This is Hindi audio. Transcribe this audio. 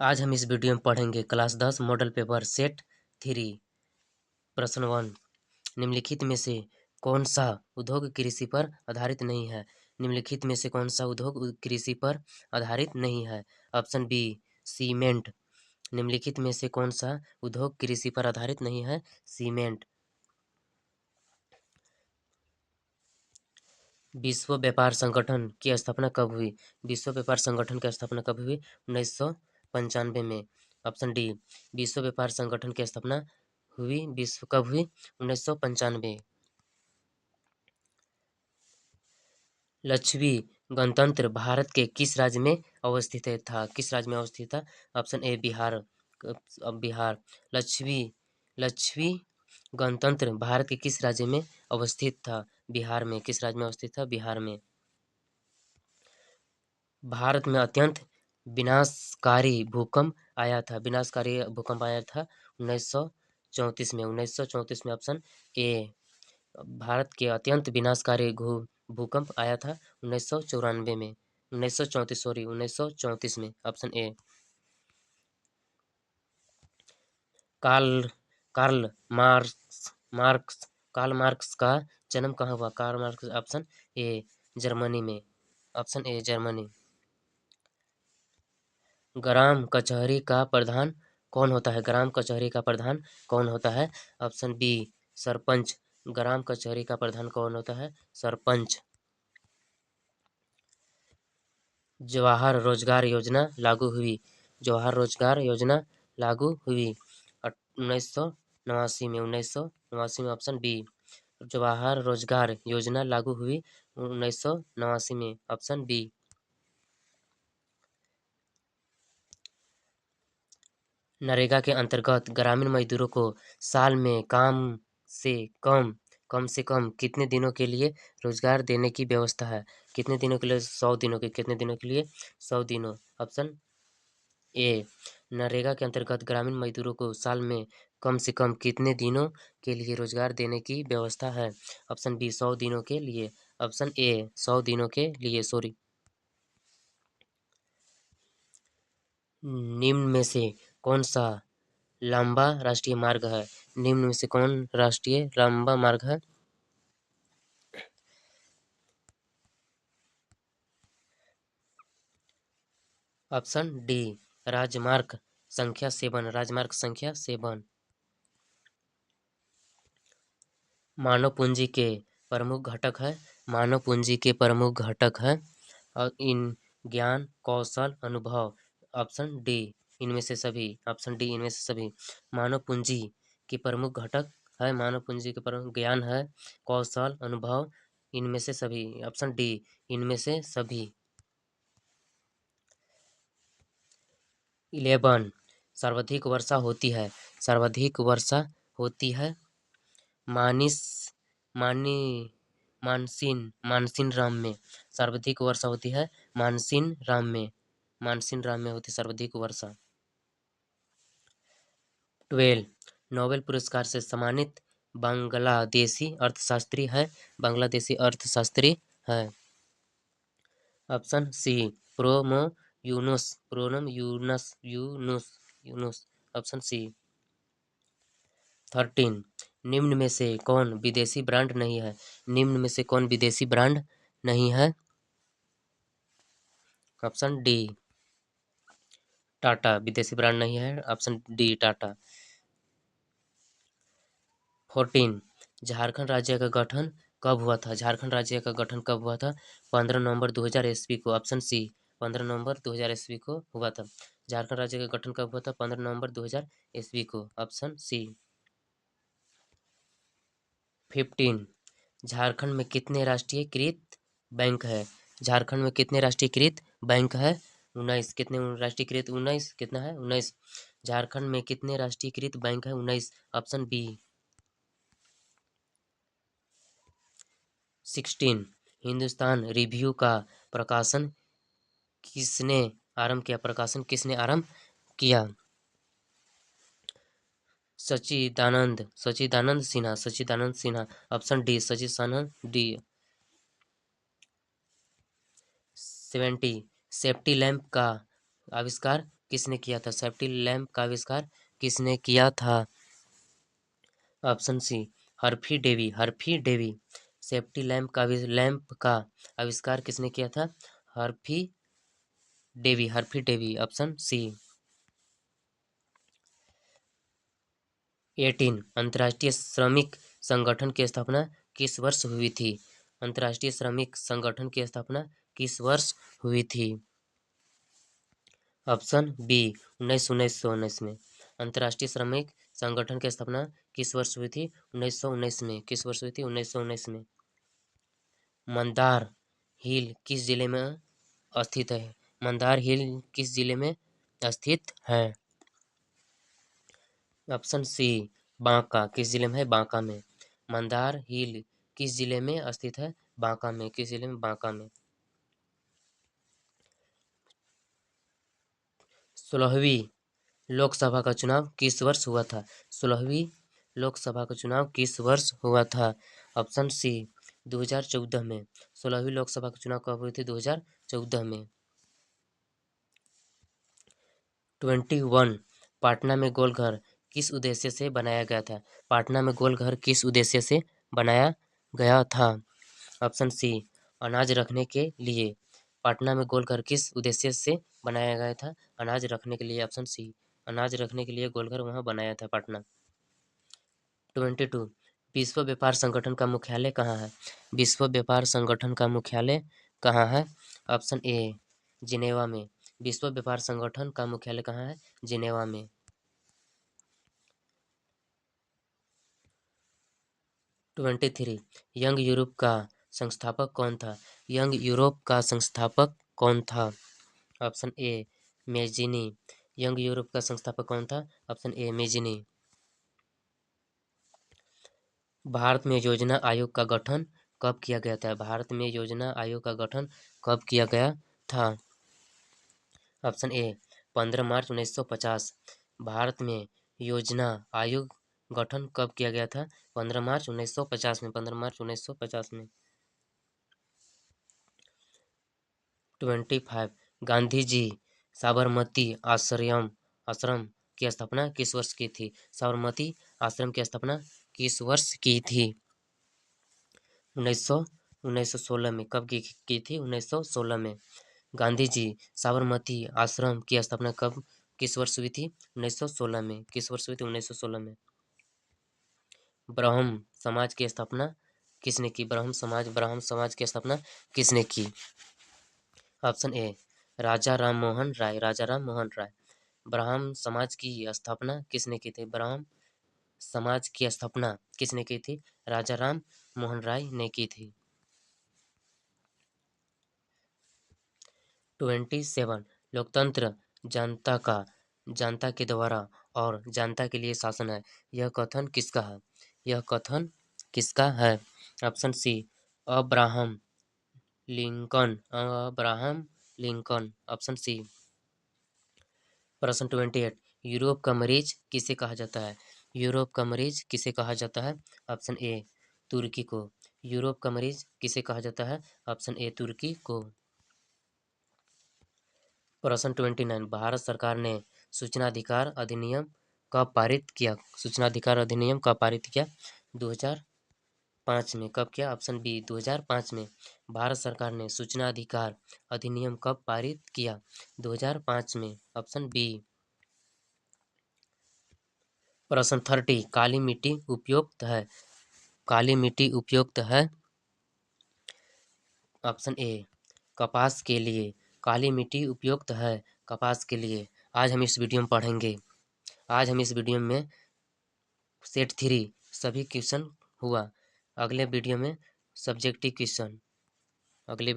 आज हम इस वीडियो में पढ़ेंगे क्लास 10 मॉडल पेपर सेट 3 प्रश्न 1। निम्नलिखित में से कौन सा उद्योग कृषि पर आधारित नहीं है? निम्नलिखित में से कौन सा उद्योग कृषि पर आधारित नहीं है? Option B cement. निम्नलिखित में से कौन सा उद्योग कृषि पर आधारित नहीं है? सीमेंट। विश्व व्यापार संगठन की स्थापना कब हुई? विश्व व्यापार संगठन की स्थापना कब हुई? 1995 में। ऑप्शन डी विश्व व्यापार संगठन की स्थापना हुई विश्व कब हुई? 1995। लक्ष्मी गणतंत्र भारत के किस राज्य में अवस्थित था? किस राज्य में अवस्थित था? Option A Bihar. अब बिहार। लक्ष्मी लक्ष्मी गणतंत्र भारत के किस राज्य में अवस्थित था? बिहार में। किस राज्य में अवस्थित था? बिहार में। भारत में अत्यंत विनाशकारी भूकंप आया था। विनाशकारी भूकंप आया था 1934 में। 1934 में। ऑप्शन ए। भारत के अत्यंत विनाशकारी भूकंप आया था 1994 में। 1934 सॉरी 1934 में। Option A. Karl Karl Marx Karl Marx का जन्म कहाँ हुआ? Karl Marx. Option A Germany में। Option A Germany. ग्राम कचहरी का प्रधान कौन होता है? ग्राम कचहरी का प्रधान कौन होता है? Option B sarpanch. ग्राम कचहरी का प्रधान कौन होता है? सरपंच। जवाहर रोजगार योजना लागू हुई। जवाहर रोजगार योजना लागू हुई 1989 में। 1989 में। ऑप्शन बी जवाहर रोजगार योजना लागू हुई 1989 में। Option B. नरेगा के अंतर्गत ग्रामीण मजदूरों को साल में से कम से कम कितने दिनों के लिए रोजगार देने की व्यवस्था है? कितने दिनों के लिए? 100 दिनों के। कितने दिनों के लिए? 100 दिनों। ऑप्शन ए नरेगा के अंतर्गत ग्रामीण मजदूरों को साल में से कम कितने दिनों के लिए रोजगार देने की व्यवस्था है? ऑप्शन बी 100 दिनों के लिए। ऑप्शन ए 100 दिनों के लिए सॉरी। निम्न में से कौन सा लंबा राष्ट्रीय मार्ग है? निम्न में से कौन राष्ट्रीय लंबा मार्ग है? ऑप्शन डी राजमार्ग संख्या 7। राजमार्ग संख्या 7। मानव पूंजी के प्रमुख घटक है। मानव पूंजी के प्रमुख घटक है और इन ज्ञान कौशल अनुभव। ऑप्शन डी इनमें से सभी। ऑप्शन डी इनमें से सभी। मानव पूंजी की प्रमुख घटक है। मानव पूंजी के प्रमुख ज्ञान है कौशल अनुभव इनमें से सभी। ऑप्शन डी इनमें से सभी। 11 सर्वाधिक वर्षा होती है। सर्वाधिक वर्षा होती है मानिस मानी मानसीन राम में। सर्वाधिक वर्षा होती है मानसीन राम में। मानसीन राम में होती सर्वाधिक वर्षा। 12 नोबेल पुरस्कार से सम्मानित बांग्लादेशी अर्थशास्त्री है। बांग्लादेशी अर्थशास्त्री है। ऑप्शन सी प्रोमो यूनुस। प्रोनम यूनस यूनुस यूनुस। Option C. 13 निम्न में से कौन विदेशी ब्रांड नहीं है? निम्न में से कौन विदेशी ब्रांड नहीं है? ऑप्शन डी टाटा विदेशी ब्रांड नहीं है। Option D Tata. 14 झारखंड राज्य का गठन कब हुआ था? झारखंड राज्य का गठन कब हुआ था? 15 नवंबर 2000 ईस्वी को। ऑप्शन सी 15 नवंबर 2000 ईस्वी को हुआ था। झारखंड राज्य का गठन कब हुआ था? 15 नवंबर 2000 ईस्वी को। Option C. 15 झारखंड में कितने राष्ट्रीयकृत बैंक है? झारखंड में कितने राष्ट्रीयकृत बैंक है? 19। कितने राष्ट्रीयकृत? 19। कितना है? 19। झारखंड में कितने राष्ट्रीयकृत बैंक है? 19। Option B. 16 हिंदुस्तान रिव्यू का प्रकाशन किसने आरंभ किया? प्रकाशन किसने आरंभ किया? सच्चिदानंद सिन्हा। सच्चिदानंद सिन्हा। ऑप्शन डी सच्चिदानंद डी। 70 सेफ्टी लैंप का आविष्कार किसने किया था? सेफ्टी लैंप का आविष्कार किसने किया था? ऑप्शन सी हर्फी डेवी। हर्फी डेवी। सेफ्टी लैंप का आविष्कार किसने किया था? हर्फी डेवी। हर्फी डेवी। Option C. 18 अंतर्राष्ट्रीय श्रमिक संगठन की स्थापना किस वर्ष हुई थी? अंतर्राष्ट्रीय श्रमिक संगठन की स्थापना किस वर्ष हुई थी? ऑप्शन बी 1919 में। अंतर्राष्ट्रीय श्रमिक संगठन की स्थापना किस वर्ष हुई थी? 1919 में। किस वर्ष हुई थी? 1919 में। मंदार हिल किस जिले में स्थित है? मंदार हिल किस जिले में स्थित है? Option C Banka. किस जिले में है? बांका में। मंदार हिल किस जिले में स्थित है? बांका में। किस जिले में? बांका में। 16वीं लोकसभा का चुनाव किस वर्ष हुआ था? 16वीं लोकसभा का चुनाव किस वर्ष हुआ था? ऑप्शन सी 2014 में। 16वीं लोकसभा का चुनाव कब हुई थी? 2014 में। 21 पाटना में गोलघर किस उद्देश्य से बनाया गया था? पाटना में गोलघर किस उद्देश्य से बनाया गया था? ऑप्शन सी अनाज रखने के लिए। पाटना में गोलघर किस उद्देश्य से बनाया गया था? अनाज रखने के लिए। ऑप्शन सी अनाज रखने के लिए गोलघर वहाँ बनाया था पाटना। 22 विश्व व्यापार संगठन का मुख्यालय कहाँ है? विश्व व्यापार संगठन का मुख्यालय कहाँ है? ऑप्शन ए जिनेवा में। विश्व व्यापार संगठन का मुख्यालय कहाँ है? जिनेवा में। 23 यंग यूरोप का संस्थापक कौन था? यंग यूरोप का संस्थापक कौन था? Option A Mazzini. Young Europe का संस्थापक कौन था? Option A Mazzini. भारत में योजना आयोग का गठन कब किया गया था? भारत में योजना आयोग का गठन कब किया गया था? ऑप्शन ए 15 मार्च 1950। भारत में योजना आयोग गठन कब किया गया था? 15 मार्च 1950 में। 15 मार्च 1950 में। 25 गांधी जी साबरमती आश्रम की स्थापना किस वर्ष की थी? साबरमती आश्रम की स्थापना किस वर्ष की थी? 1916 में। कब की थी? 1916 में। गांधी जी साबरमती आश्रम की स्थापना कब किस वर्ष हुई थी? 1916 में। किस वर्ष हुई थी? 1916 में। ब्राह्म समाज की स्थापना किसने की? ब्राह्म समाज की स्थापना किसने की? ऑप्शन ए राजा राम मोहन राय। राजा राम मोहन राय। ब्राह्म समाज की स्थापना किसने की थी? ब्राह्म समाज की स्थापना किसने की थी? राजा राम मोहन राय ने की थी। 27 लोकतंत्र जनता के द्वारा और जनता के लिए शासन है। यह कथन किसका है? यह कथन किसका है? Option C Abraham Lincoln. Abraham Lincoln. Option C. प्रश्न 28 यूरोप का मरीज किसे कहा जाता है? यूरोप का मरीज किसे कहा जाता है? ऑप्शन ए तुर्की को। यूरोप का मरीज किसे कहा जाता है? ऑप्शन ए तुर्की को। प्रश्न 29 भारत सरकार ने सूचना अधिकार अधिनियम कब पारित किया? सूचना अधिकार अधिनियम कब पारित किया? 2005 में। कब किया? ऑप्शन बी 2005 में। भारत सरकार ने सूचना अधिकार अधिनियम कब पारित किया? 2005 में। Option B. प्रश्न 30 काली मिट्टी उपयुक्त है? काली मिट्टी उपयुक्त है? ऑप्शन ए कपास के लिए। काली मिट्टी उपयुक्त है कपास के लिए। आज हम इस वीडियो में पढ़ेंगे। आज हम इस वीडियो में सेट 3 सभी क्वेश्चन हुआ। अगले वीडियो में सब्जेक्टिव क्वेश्चन। अगले